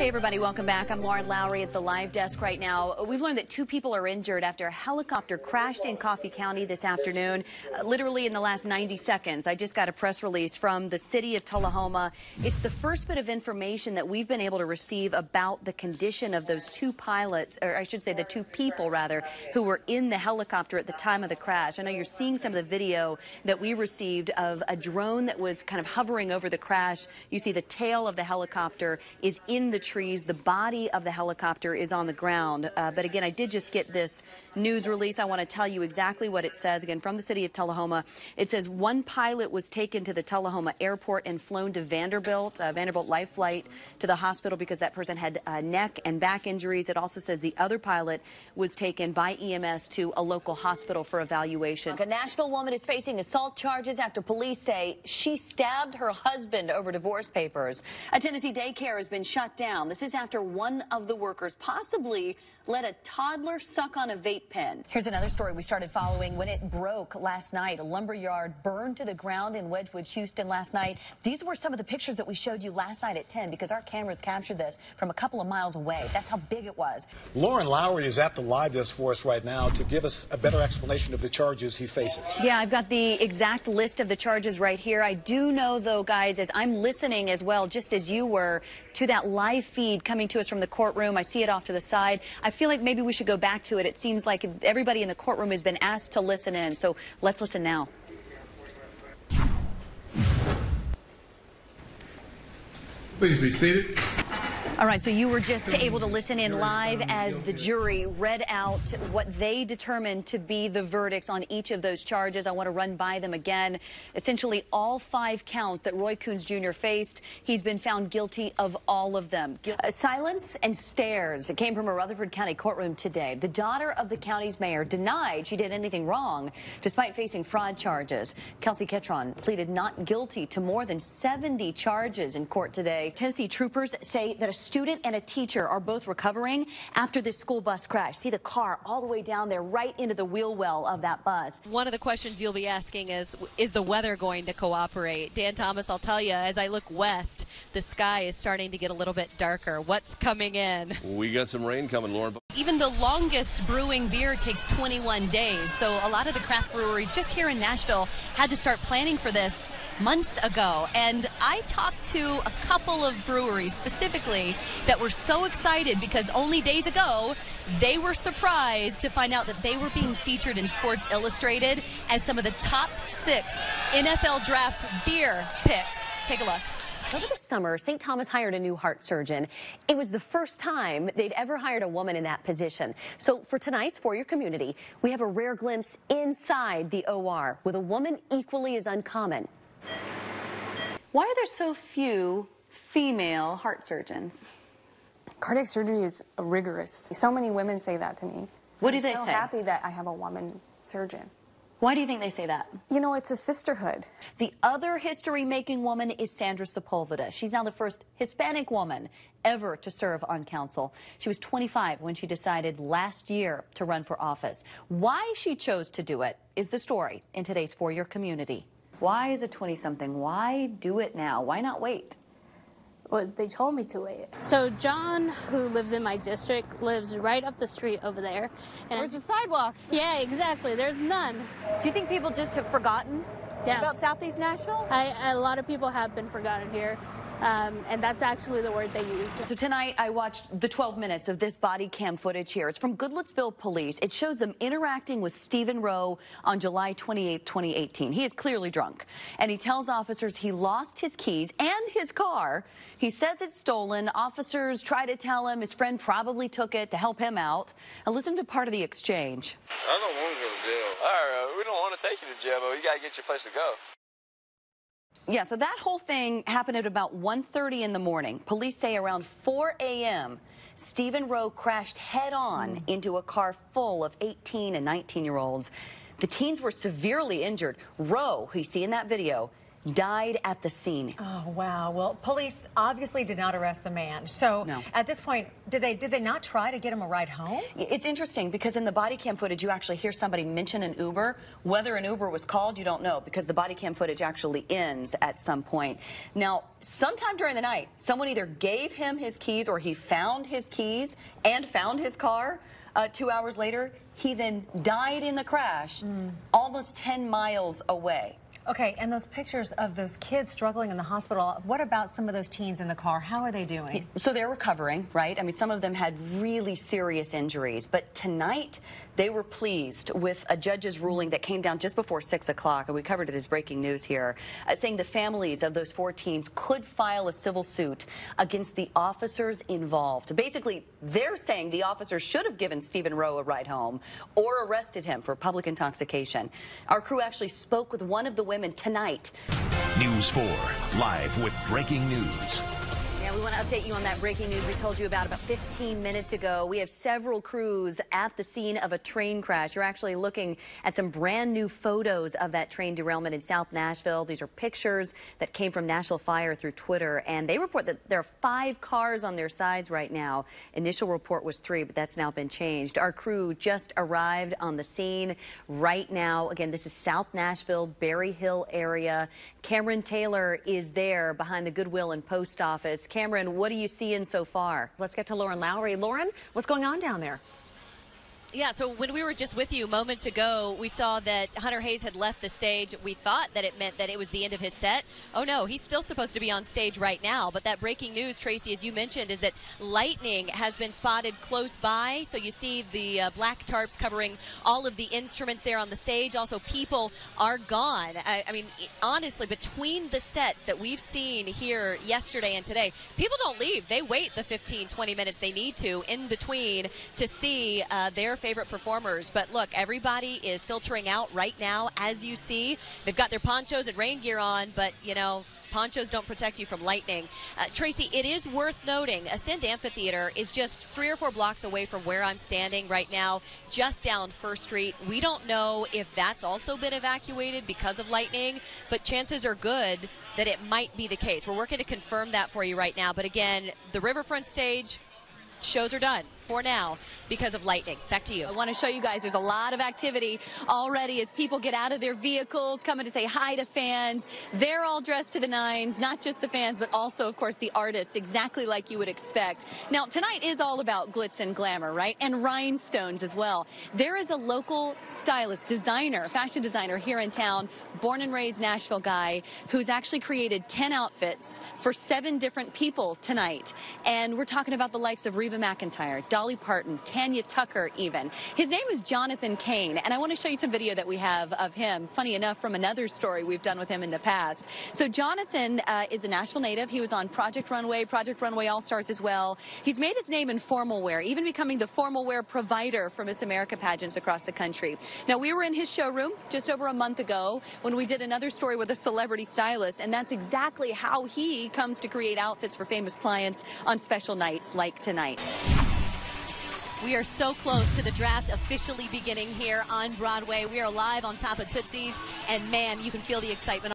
Hey everybody, welcome back. I'm Lowrey at the live desk right now. We've learned that 2 people are injured after a helicopter crashed in Coffee County this afternoon, literally in the last 90 seconds. I just got a press release from the city of Tullahoma. It's the first bit of information that we've been able to receive about the condition of those 2 pilots, or I should say the 2 people rather, who were in the helicopter at the time of the crash. I know you're seeing some of the video that we received of a drone that was kind of hovering over the crash. You see the tail of the helicopter is in the trees. The body of the helicopter is on the ground. But again, I did just get this news release. I want to tell you exactly what it says. Again, from the city of Tullahoma, it says 1 pilot was taken to the Tullahoma airport and flown to Vanderbilt Life Flight to the hospital because that person had neck and back injuries. It also says the other pilot was taken by EMS to a local hospital for evaluation. A Nashville woman is facing assault charges after police say she stabbed her husband over divorce papers. A Tennessee daycare has been shut down. This is after one of the workers possibly let a toddler suck on a vape pen. Here's another story we started following when it broke last night. A lumber yard burned to the ground in Wedgwood, Houston last night. These were some of the pictures that we showed you last night at 10 because our cameras captured this from a couple of miles away. That's how big it was. Lauren Lowrey is at the live desk for us right now to give us a better explanation of the charges he faces. Yeah, I've got the exact list of the charges right here. I do know, though, guys, as I'm listening as well, just as you were, to that live feed coming to us from the courtroom. I see it off to the side. I feel like maybe we should go back to it. It seems like everybody in the courtroom has been asked to listen in, so let's listen now. Please be seated. All right, so you were just able to listen in live as the jury read out what they determined to be the verdicts on each of those charges. I want to run by them again. Essentially, all 5 counts that Roy Coons Jr. faced, he's been found guilty of all of them. Silence and stares. It came from a Rutherford County courtroom today. The daughter of the county's mayor denied she did anything wrong, despite facing fraud charges. KETRON pleaded not guilty to more than 70 charges in court today. Tennessee troopers say that a student and a teacher are both recovering after this school bus crash. See the car all the way down there, right into the wheel well of that bus. One of the questions you'll be asking is the weather going to cooperate? Dan Thomas, I'll tell you, as I look west, the sky is starting to get a little bit darker. What's coming in? We got some rain coming, Lauren. Even the longest brewing beer takes 21 days. So a lot of the craft breweries just here in Nashville had to start planning for this months ago. And I talked to a couple of breweries specifically that were so excited because only days ago they were surprised to find out that they were being featured in Sports Illustrated as some of the top 6 NFL draft beer picks. Take a look. Over the summer, St. Thomas hired a new heart surgeon. It was the first time they'd ever hired a woman in that position. So for tonight's For Your Community, we have a rare glimpse inside the OR with a woman equally as uncommon. Why are there so few female heart surgeons? Cardiac surgery is rigorous. So many women say that to me. What do they say? I'm so happy that I have a woman surgeon. Why do you think they say that? You know, it's a sisterhood. The other history-making woman is Sandra Sepulveda. She's now the first Hispanic woman ever to serve on council. She was 25 when she decided last year to run for office. Why she chose to do it is the story in today's For Your Community. Why is a 20-something? Why do it now? Why not wait? Well, they told me to wait. So John, who lives in my district, lives right up the street over there. And where's the sidewalk? Yeah, exactly. There's none. Do you think people just have forgotten about Southeast Nashville? A lot of people have been forgotten here. And that's actually the word they use. So tonight I watched the 12 minutes of this body cam footage here. It's from Goodlettsville Police. It shows them interacting with Stephen Rowe on July 28, 2018. He is clearly drunk, and he tells officers he lost his keys and his car. He says it's stolen. Officers try to tell him his friend probably took it to help him out. Now listen to part of the exchange. I don't want to go to jail. All right, we don't want to take you to jail, but you got to get your place to go. Yeah, so that whole thing happened at about 1:30 in the morning. Police say around 4 a.m., Stephen Rowe crashed head-on into a car full of 18 and 19-year-olds. The teens were severely injured. Rowe, who you see in that video, died at the scene. Oh, wow. Well, police obviously did not arrest the man. So No. at this point, did they not try to get him a ride home? It's interesting because in the body cam footage, you actually hear somebody mention an Uber. Whether an Uber was called, you don't know, because the body cam footage actually ends at some point. Now, sometime during the night, someone either gave him his keys or he found his keys and found his car. 2 hours later, he then died in the crash almost 10 miles away. Okay, and those pictures of those kids struggling in the hospital, what about some of those teens in the car? How are they doing? So they're recovering, right? I mean, some of them had really serious injuries, but tonight they were pleased with a judge's ruling that came down just before 6 o'clock, and we covered it as breaking news here, saying the families of those 4 teens could file a civil suit against the officers involved. Basically, they're saying the officers should have given Stephen Rowe a ride home or arrested him for public intoxication. Our crew actually spoke with one of the women tonight. News 4, live with breaking news. Yeah, we want to update you on that breaking news we told you about 15 minutes ago. We have several crews at the scene of a train crash. You're actually looking at some brand new photos of that train derailment in South Nashville. These are pictures that came from Nashville Fire through Twitter, and they report that there are 5 cars on their sides right now. Initial report was 3, but that's now been changed. Our crew just arrived on the scene right now. Again, this is South Nashville, Berry Hill area. Cameron Taylor is there behind the Goodwill and Post Office. Cameron, what are you seeing so far? Let's get to Lauren Lowrey. Lauren, what's going on down there? Yeah, so when we were just with you moments ago, we saw that Hunter Hayes had left the stage. We thought that it meant that it was the end of his set. Oh, no, he's still supposed to be on stage right now. But that breaking news, Tracy, as you mentioned, is that lightning has been spotted close by. So you see the black tarps covering all of the instruments there on the stage. Also, people are gone. I mean, honestly, between the sets that we've seen here yesterday and today, people don't leave. They wait the 15, 20 minutes they need to in between to see their favorite performers. But look, everybody is filtering out right now, as you see. They've got their ponchos and rain gear on, but, you know, ponchos don't protect you from lightning. Tracy, it is worth noting, Ascend Amphitheater is just 3 or 4 blocks away from where I'm standing right now, just down First Street. We don't know if that's also been evacuated because of lightning, but chances are good that it might be the case. We're working to confirm that for you right now. But again, the Riverfront stage, shows are done for now because of lightning. Back to you. I want to show you guys there's a lot of activity already as people get out of their vehicles, coming to say hi to fans. They're all dressed to the nines, not just the fans, but also, of course, the artists, exactly like you would expect. Now, tonight is all about glitz and glamour, right? And rhinestones as well. There is a local stylist, designer, fashion designer here in town, born and raised Nashville guy, who's actually created 10 outfits for 7 different people tonight. And we're talking about the likes of Reba McEntire, Dolly Parton, Tanya Tucker even. His name is Jonathan Kane, and I want to show you some video that we have of him, funny enough, from another story we've done with him in the past. So Jonathan is a Nashville native. He was on Project Runway All-Stars as well. He's made his name in formal wear, even becoming the formal wear provider for Miss America pageants across the country. Now, we were in his showroom just over a month ago when we did another story with a celebrity stylist, and that's exactly how he comes to create outfits for famous clients on special nights like tonight. We are so close to the draft officially beginning here on Broadway. We are live on top of Tootsie's, and man, you can feel the excitement